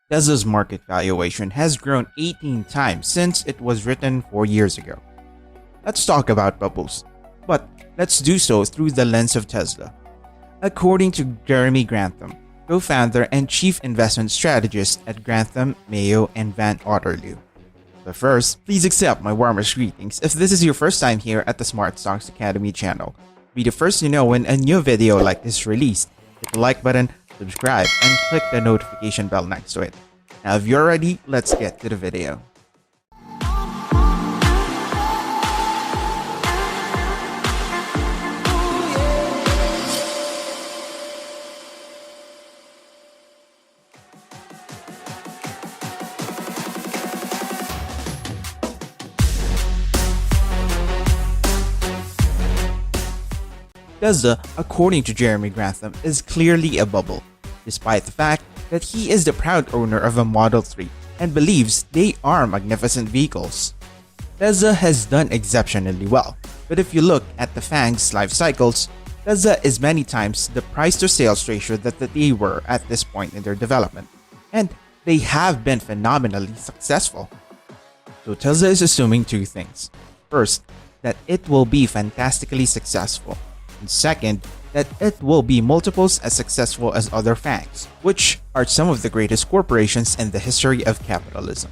Tesla's market valuation has grown 18 times since it was written 4 years ago. Let's talk about bubbles, but let's do so through the lens of Tesla. According to Jeremy Grantham, co-founder and chief investment strategist at Grantham, Mayo, and Van Otterloo. But first, please accept my warmest greetings if this is your first time here at the Smart Stocks Academy channel. Be the first to know when a new video like this is released. Hit the like button, subscribe, and click the notification bell next to it. Now if you're ready, let's get to the video. Tesla, according to Jeremy Grantham, is clearly a bubble, despite the fact that he is the proud owner of a Model 3 and believes they are magnificent vehicles. Tesla has done exceptionally well, but if you look at the FANG's life cycles, Tesla is many times the price-to-sales ratio that they were at this point in their development, and they have been phenomenally successful. So Tesla is assuming two things. First, that it will be fantastically successful. And second, that it will be multiples as successful as other FANGs, which are some of the greatest corporations in the history of capitalism.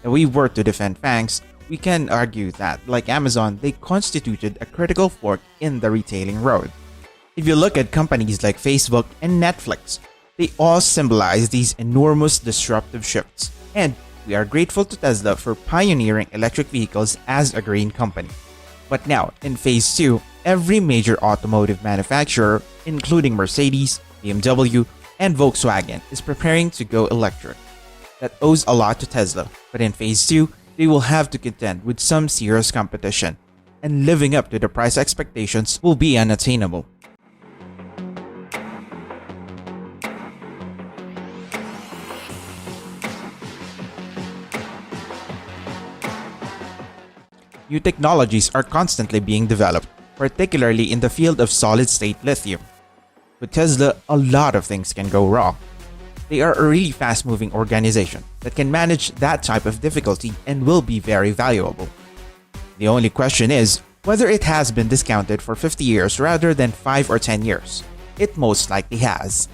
If we were to defend FANGs, we can argue that, like Amazon, they constituted a critical fork in the retailing road. If you look at companies like Facebook and Netflix, they all symbolize these enormous disruptive shifts, and we are grateful to Tesla for pioneering electric vehicles as a green company. But now, in Phase 2, every major automotive manufacturer, including Mercedes, BMW, and Volkswagen, is preparing to go electric. That owes a lot to Tesla, but in Phase 2, they will have to contend with some serious competition, and living up to the price expectations will be unattainable. New technologies are constantly being developed, particularly in the field of solid-state lithium. With Tesla, a lot of things can go wrong. They are a really fast-moving organization that can manage that type of difficulty and will be very valuable. The only question is whether it has been discounted for 50 years rather than 5 or 10 years. It most likely has.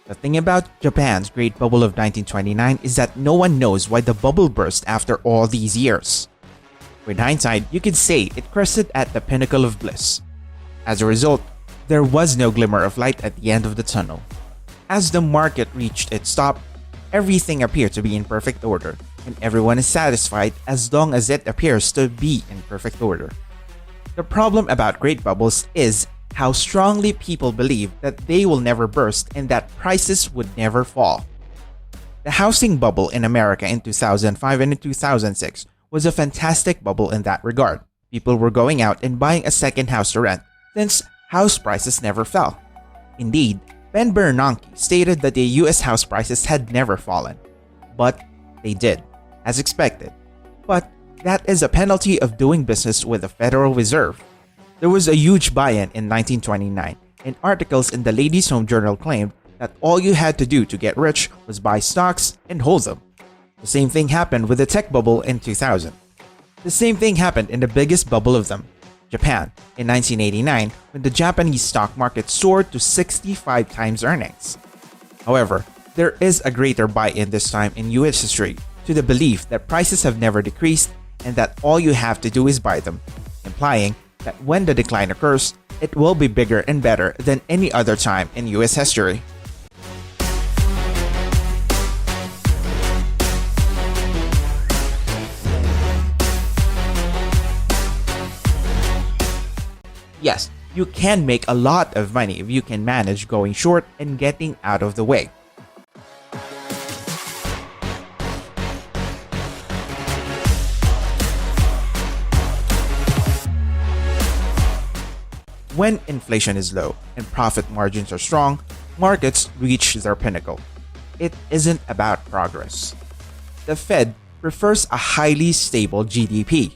The thing about Japan's Great Bubble of 1929 is that no one knows why the bubble burst after all these years. With hindsight, you could say it crested at the pinnacle of bliss. As a result, there was no glimmer of light at the end of the tunnel. As the market reached its top, everything appeared to be in perfect order, and everyone is satisfied as long as it appears to be in perfect order. The problem about great bubbles is how strongly people believe that they will never burst and that prices would never fall. The housing bubble in America in 2005 and in 2006 was a fantastic bubble in that regard. People were going out and buying a second house to rent since house prices never fell. Indeed, Ben Bernanke stated that the US house prices had never fallen. But they did, as expected. But that is a penalty of doing business with the Federal Reserve. There was a huge buy-in in 1929, and articles in the Ladies' Home Journal claimed that all you had to do to get rich was buy stocks and hold them. The same thing happened with the tech bubble in 2000. The same thing happened in the biggest bubble of them, Japan, in 1989 when the Japanese stock market soared to 65 times earnings. However, there is a greater buy-in this time in US history to the belief that prices have never decreased and that all you have to do is buy them, implying that when the decline occurs, it will be bigger and better than any other time in US history. Yes, you can make a lot of money if you can manage going short and getting out of the way. When inflation is low and profit margins are strong, markets reach their pinnacle. It isn't about progress. The Fed prefers a highly stable GDP.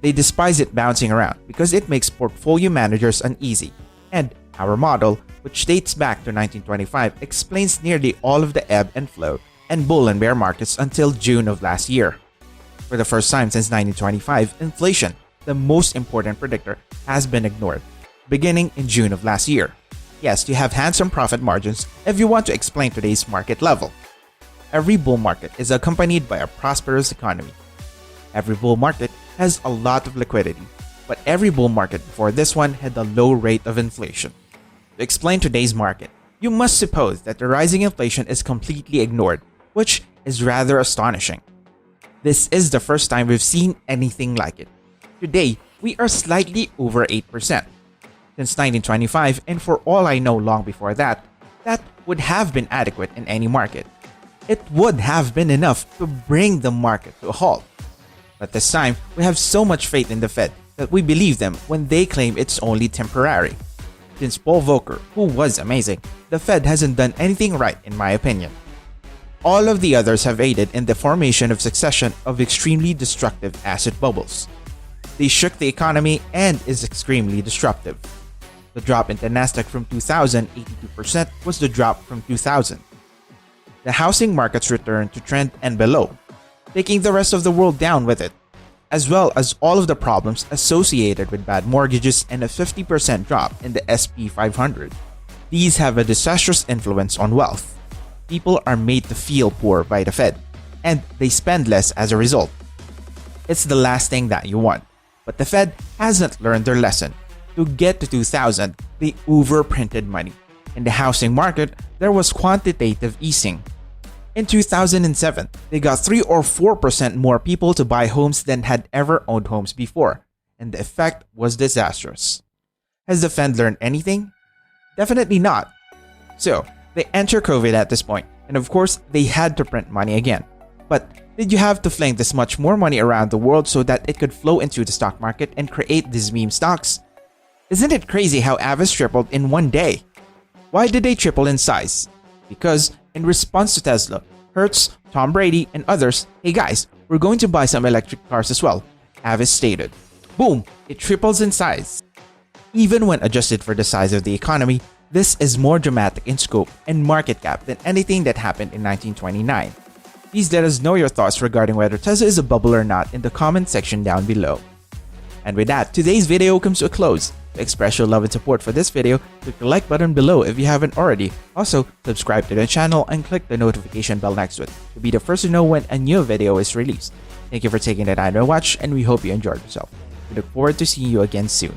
They despise it bouncing around because it makes portfolio managers uneasy. And our model, which dates back to 1925, explains nearly all of the ebb and flow and bull and bear markets until June of last year. For the first time since 1925, inflation, the most important predictor, has been ignored, beginning in June of last year. Yes, you have handsome profit margins if you want to explain today's market level. Every bull market is accompanied by a prosperous economy. Every bull market has a lot of liquidity, but every bull market before this one had a low rate of inflation. To explain today's market, you must suppose that the rising inflation is completely ignored, which is rather astonishing. This is the first time we've seen anything like it. Today, we are slightly over 8%. Since 1925, and for all I know long before that, that would have been adequate in any market. It would have been enough to bring the market to a halt. But this time, we have so much faith in the Fed that we believe them when they claim it's only temporary. Since Paul Volcker, who was amazing, the Fed hasn't done anything right in my opinion. All of the others have aided in the formation of succession of extremely destructive asset bubbles. They shook the economy and is extremely disruptive. The drop in the Nasdaq from 2000, 82%, was the drop from 2000. The housing markets returned to trend and below, taking the rest of the world down with it, as well as all of the problems associated with bad mortgages and a 50% drop in the SP 500. These have a disastrous influence on wealth. People are made to feel poor by the Fed, and they spend less as a result. It's the last thing that you want, but the Fed hasn't learned their lesson. To get to 2000, they overprinted money. In the housing market, there was quantitative easing. In 2007, they got 3 or 4% more people to buy homes than had ever owned homes before, and the effect was disastrous. Has the Fed learned anything? Definitely not. So, they enter COVID at this point, and of course, they had to print money again. But did you have to fling this much more money around the world so that it could flow into the stock market and create these meme stocks? Isn't it crazy how Avis tripled in one day? Why did they triple in size? Because in response to Tesla, Hertz, Tom Brady, and others, hey guys, we're going to buy some electric cars as well, Avis stated. Boom, it triples in size. Even when adjusted for the size of the economy, this is more dramatic in scope and market cap than anything that happened in 1929. Please let us know your thoughts regarding whether Tesla is a bubble or not in the comment section down below. And with that, today's video comes to a close. To express your love and support for this video, click the like button below if you haven't already. Also, subscribe to the channel and click the notification bell next to it to be the first to know when a new video is released. Thank you for taking the time to watch, and we hope you enjoyed yourself. We look forward to seeing you again soon.